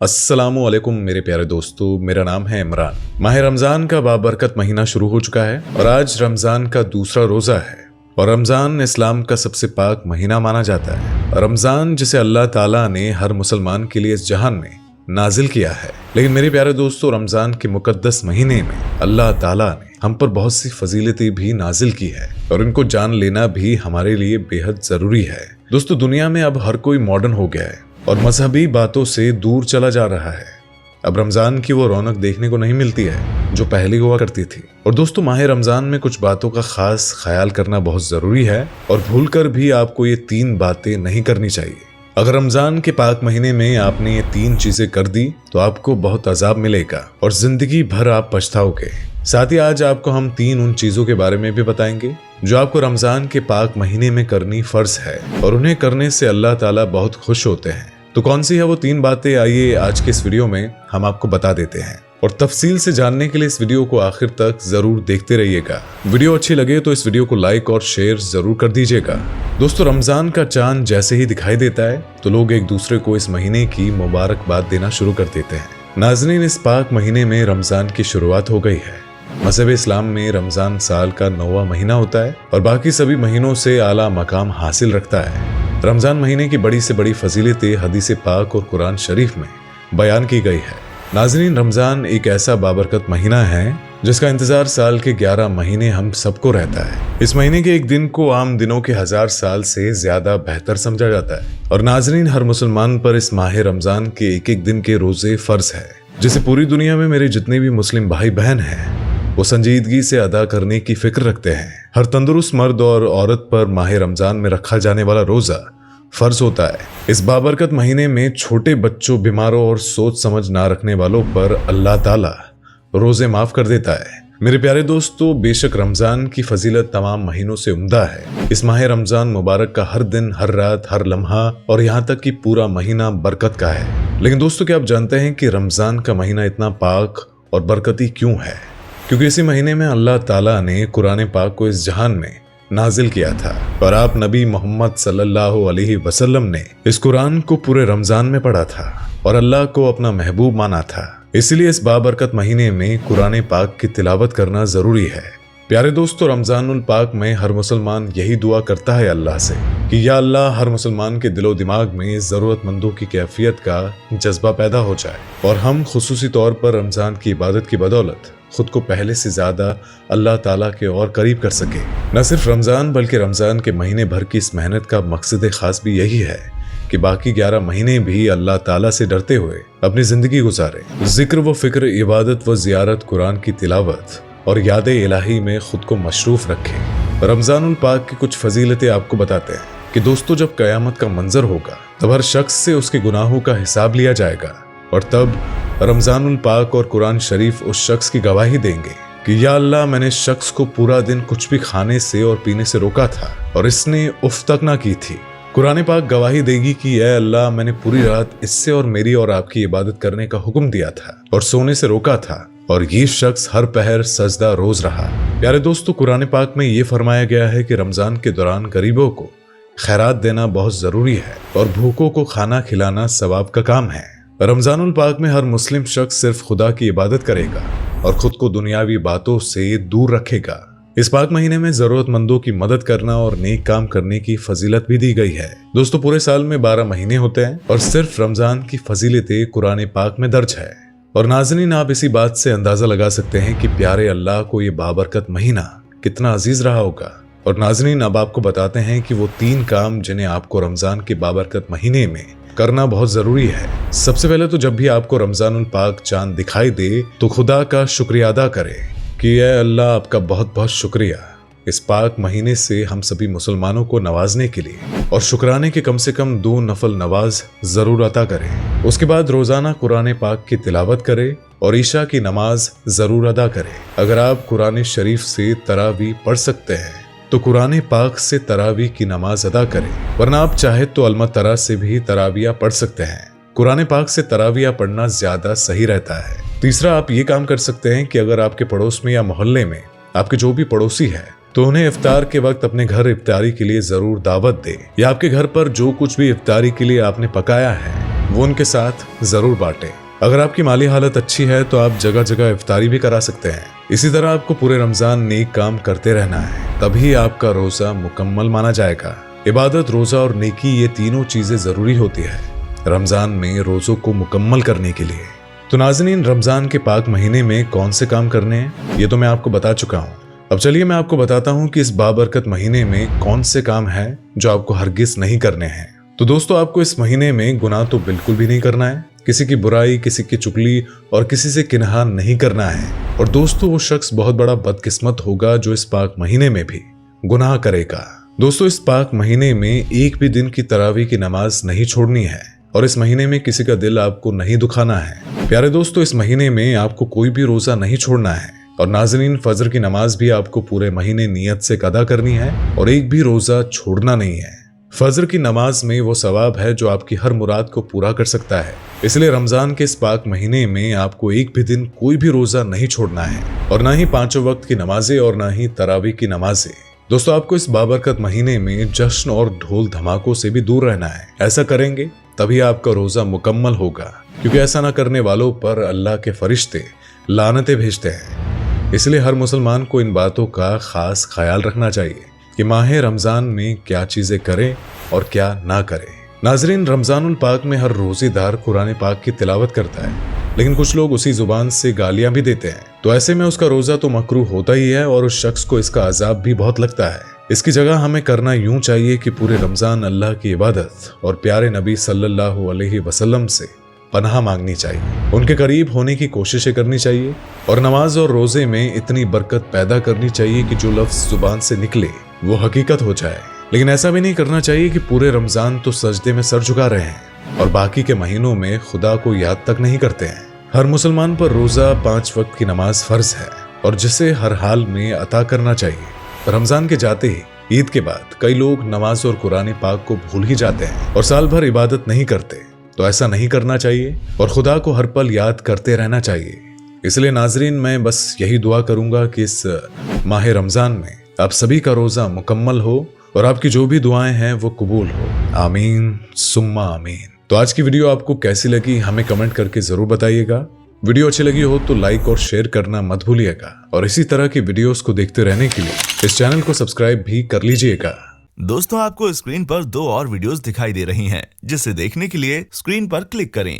अस्सलामु अलैकुम मेरे प्यारे दोस्तों, मेरा नाम है इमरान। माह रमज़ान का बाबरकत महीना शुरू हो चुका है और आज रमज़ान का दूसरा रोज़ा है और रमज़ान इस्लाम का सबसे पाक महीना माना जाता है। रमज़ान जिसे अल्लाह ताला ने हर मुसलमान के लिए इस जहान में नाजिल किया है। लेकिन मेरे प्यारे दोस्तों, रमज़ान के मुकद्दस महीने में अल्लाह ताला ने हम पर बहुत सी फजीलतें भी नाजिल की है और इनको जान लेना भी हमारे लिए बेहद ज़रूरी है। दोस्तों, दुनिया में अब हर कोई मॉडर्न हो गया है और मजहबी बातों से दूर चला जा रहा है। अब रमज़ान की वो रौनक देखने को नहीं मिलती है जो पहले हुआ करती थी। और दोस्तों, माह रमज़ान में कुछ बातों का खास ख्याल करना बहुत ज़रूरी है और भूलकर भी आपको ये 3 बातें नहीं करनी चाहिए। अगर रमज़ान के पाक महीने में आपने ये 3 चीज़ें कर दी तो आपको बहुत अजाब मिलेगा और ज़िंदगी भर आप पछताओगे। साथ ही आज आपको हम 3 उन चीज़ों के बारे में भी बताएंगे जो आपको रमज़ान के पाक महीने में करनी फ़र्ज है और उन्हें करने से अल्लाह ताला बहुत खुश होते हैं। तो कौन सी है वो 3 बातें, आइए आज के इस वीडियो में हम आपको बता देते हैं। और तफसील से जानने के लिए इस वीडियो को आखिर तक जरूर देखते रहिएगा। वीडियो अच्छी लगे तो इस वीडियो को लाइक और शेयर जरूर कर दीजिएगा। दोस्तों, रमज़ान का चांद जैसे ही दिखाई देता है तो लोग एक दूसरे को इस महीने की मुबारकबाद देना शुरू कर देते हैं। नाज़रीन, इस पाक महीने में रमज़ान की शुरुआत हो गई है। मज़हब इस्लाम में रमज़ान साल का 9वां महीना होता है और बाकी सभी महीनों से आला मकाम हासिल रखता है। रमज़ान महीने की बड़ी से बड़ी फजीलतें हदीस पाक और कुरान शरीफ में बयान की गई है। नाज़रीन, रमज़ान एक ऐसा बाबरकत महीना है जिसका इंतज़ार साल के 11 महीने हम सबको रहता है। इस महीने के एक दिन को आम दिनों के 1000 साल से ज्यादा बेहतर समझा जाता है। और नाज़रीन, हर मुसलमान पर इस माह रमज़ान के एक एक दिन के रोजे फर्ज है, जिसे पूरी दुनिया में मेरे जितने भी मुस्लिम भाई बहन हैं वो संजीदगी से अदा करने की फिक्र रखते हैं। हर तंदुरुस्त मर्द और औरत पर माह रमज़ान में रखा जाने वाला रोजा फर्ज होता है। इस बाबरकत महीने में छोटे बच्चों, बीमारों और सोच समझ ना रखने वालों पर अल्लाह ताला रोजे माफ कर देता है। मेरे प्यारे दोस्तों, बेशक रमज़ान की फजीलत तमाम महीनों से उम्दा है। इस माह रमज़ान मुबारक का हर दिन, हर रात, हर लम्हा और यहाँ तक कि पूरा महीना बरकत का है। लेकिन दोस्तों, क्या आप जानते हैं कि रमज़ान का महीना इतना पाक और बरकती क्यों है? क्योंकि इसी महीने में अल्लाह ताला ने कुरान पाक को इस जहान में नाजिल किया था और आप नबी मोहम्मद सल्लल्लाहु अलैहि वसल्लम ने इस कुरान को पूरे रमज़ान में पढ़ा था और अल्लाह को अपना महबूब माना था। इसलिए इस बाबरकत महीने में कुरान पाक की तिलावत करना जरूरी है। प्यारे दोस्तों, रमज़ानुल पाक में हर मुसलमान यही दुआ करता है अल्लाह से कि या अल्लाह, हर मुसलमान के दिलो दिमाग में ज़रूरतमंदों की कैफियत का जज्बा पैदा हो जाए और हम खुसूसी तौर पर रमज़ान की इबादत की बदौलत खुद को पहले से ज्यादा अल्लाह ताला के और करीब कर सके। न सिर्फ रमज़ान बल्कि रमज़ान के महीने भर की इस मेहनत का मकसद खास भी यही है कि बाकी 11 महीने भी अल्लाह ताला से डरते हुए अपनी जिंदगी गुजारे। जिक्र व फिक्र, इबादत व जियारत, कुरान की तिलावत और याद इलाही में खुद को मशरूफ रखें। रमज़ानुल पाक की कुछ फजीलतें आपको बताते हैं कि दोस्तों, जब कयामत का मंजर होगा तब हर शख्स से उसके गुनाहों का हिसाब लिया जाएगा और तब रमज़ानुल पाक और कुरान शरीफ उस शख्स की गवाही देंगे कि या अल्लाह, मैंने शख्स को पूरा दिन कुछ भी खाने से और पीने से रोका था और इसने उफ तक ना की थी। कुरान पाक गवाही देगी कि ऐ अल्लाह, मैंने पूरी रात इससे और मेरी और आपकी इबादत करने का हुक्म दिया था और सोने से रोका था और ये शख्स हर पहर सजदा रोज रहा। प्यारे दोस्तों, कुरान पाक में ये फरमाया गया है कि रमज़ान के दौरान गरीबों को खैरात देना बहुत जरूरी है और भूखों को खाना खिलाना सवाब का काम है। रमज़ानुल पाक में हर मुस्लिम शख्स सिर्फ खुदा की इबादत करेगा और खुद को दुनियावी बातों से दूर रखेगा। इस पाक महीने में जरूरतमंदों की मदद करना और नेक काम करने की फजीलत भी दी गई है। दोस्तों, पूरे साल में 12 महीने होते हैं और सिर्फ रमज़ान की फजीलतें कुरान पाक में दर्ज है। और नाज़रीन, आप इसी बात से अंदाजा लगा सकते हैं कि प्यारे अल्लाह को ये बाबरकत महीना कितना अजीज रहा होगा। और नाज़रीन, अब आपको बताते हैं कि वो 3 काम जिन्हें आपको रमज़ान के बाबरकत महीने में करना बहुत जरूरी है। सबसे पहले तो जब भी आपको रमज़ानुल पाक चांद दिखाई दे तो खुदा का शुक्रिया अदा करें कि ऐ अल्लाह, आपका बहुत बहुत शुक्रिया इस पाक महीने से हम सभी मुसलमानों को नवाजने के लिए, और शुक्राने के कम से कम 2 नफल नवाज जरूर अता करें। उसके बाद रोजाना कुरान पाक की तिलावत करें और ईशा की नमाज जरूर अदा करें। अगर आप कुरान शरीफ से तरावी पढ़ सकते हैं तो कुरान पाक से तरावी की नमाज अदा करें, वरना आप चाहे तो अलमतरा से भी तराविया पढ़ सकते हैं। कुरान पाक से तराविया पढ़ना ज्यादा सही रहता है। तीसरा, आप ये काम कर सकते हैं कि अगर आपके पड़ोस में या मोहल्ले में आपके जो भी पड़ोसी है तो उन्हें इफ्तार के वक्त अपने घर इफ्तारी के लिए जरूर दावत दे, या आपके घर पर जो कुछ भी इफ्तारी के लिए आपने पकाया है वो उनके साथ जरूर बांटें। अगर आपकी माली हालत अच्छी है तो आप जगह जगह इफ्तारी भी करा सकते हैं। इसी तरह आपको पूरे रमजान नेक काम करते रहना है, तभी आपका रोजा मुकम्मल माना जाएगा। इबादत, रोजा और नेकी, ये तीनों चीजें जरूरी होती है रमजान में रोजों को मुकम्मल करने के लिए। तो नाज़रीन, रमजान के पाक महीने में कौन से काम करने हैं ये तो मैं आपको बता चुका हूँ। अब चलिए मैं आपको बताता हूँ कि इस बाबरकत महीने में कौन से काम हैं जो आपको हरगिज नहीं करने हैं। तो दोस्तों, आपको इस महीने में गुनाह तो बिल्कुल भी नहीं करना है, किसी की बुराई, किसी की चुगली और किसी से किन्हा नहीं करना है। और दोस्तों, वो शख्स बहुत बड़ा बदकिस्मत होगा जो इस पाक महीने में भी गुनाह करेगा। दोस्तों, इस पाक महीने में एक भी दिन की तरावीह की नमाज नहीं छोड़नी है और इस महीने में किसी का दिल आपको नहीं दुखाना है। प्यारे दोस्तों, इस महीने में आपको कोई भी रोजा नहीं छोड़ना है। और नाज़रीन, फजर की नमाज भी आपको पूरे महीने नियत से अदा करनी है और एक भी रोजा छोड़ना नहीं है। फजर की नमाज में वो सवाब है जो आपकी हर मुराद को पूरा कर सकता है। इसलिए रमजान के इस पाक महीने में आपको एक भी दिन कोई भी रोजा नहीं छोड़ना है और ना ही 5 वक्त की नमाजें और ना ही तरावी की नमाजें। दोस्तों, आपको इस बाबरकत महीने में जश्न और ढोल धमाकों से भी दूर रहना है। ऐसा करेंगे तभी आपका रोजा मुकम्मल होगा, क्योंकि ऐसा ना करने वालों पर अल्लाह के फरिश्ते लानतें भेजते हैं। इसलिए हर मुसलमान को इन बातों का खास ख्याल रखना चाहिए कि माह रमजान में क्या चीजें करें और क्या ना करें। नाजरीन, रमजानुल पाक में हर रोजेदार कुरान पाक की तिलावत करता है, लेकिन कुछ लोग उसी जुबान से गालियां भी देते हैं। तो ऐसे में उसका रोजा तो मकरूह होता ही है और उस शख्स को इसका अजाब भी बहुत लगता है। इसकी जगह हमें करना यूं चाहिए कि पूरे रमजान अल्लाह की इबादत और प्यारे नबी सल्लल्लाहु अलैहि वसल्लम से पनाह मांगनी चाहिए, उनके करीब होने की कोशिशें करनी चाहिए और नमाज और रोजे में इतनी बरकत पैदा करनी चाहिए कि जो लफ्ज जुबान से निकले वो हकीकत हो जाए। लेकिन ऐसा भी नहीं करना चाहिए कि पूरे रमजान तो सजदे में सर झुका रहे हैं और बाकी के महीनों में खुदा को याद तक नहीं करते हैं। हर मुसलमान पर रोजा 5 वक्त की नमाज फर्ज है और जिसे हर हाल में अता करना चाहिए। रमजान के जाते ही ईद के बाद कई लोग नमाज और कुरान पाक को भूल ही जाते हैं और साल भर इबादत नहीं करते। तो ऐसा नहीं करना चाहिए और खुदा को हर पल याद करते रहना चाहिए। इसलिए नाजरीन, मैं बस यही दुआ करूंगा कि इस माह रमजान में आप सभी का रोजा मुकम्मल हो और आपकी जो भी दुआएं हैं वो कबूल हो। आमीन सुम्मा आमीन। तो आज की वीडियो आपको कैसी लगी हमें कमेंट करके जरूर बताइएगा। वीडियो अच्छी लगी हो तो लाइक और शेयर करना मत भूलिएगा और इसी तरह की वीडियोस को देखते रहने के लिए इस चैनल को सब्सक्राइब भी कर लीजिएगा। दोस्तों, आपको स्क्रीन पर 2 और वीडियोस दिखाई दे रही हैं, जिसे देखने के लिए स्क्रीन पर क्लिक करें।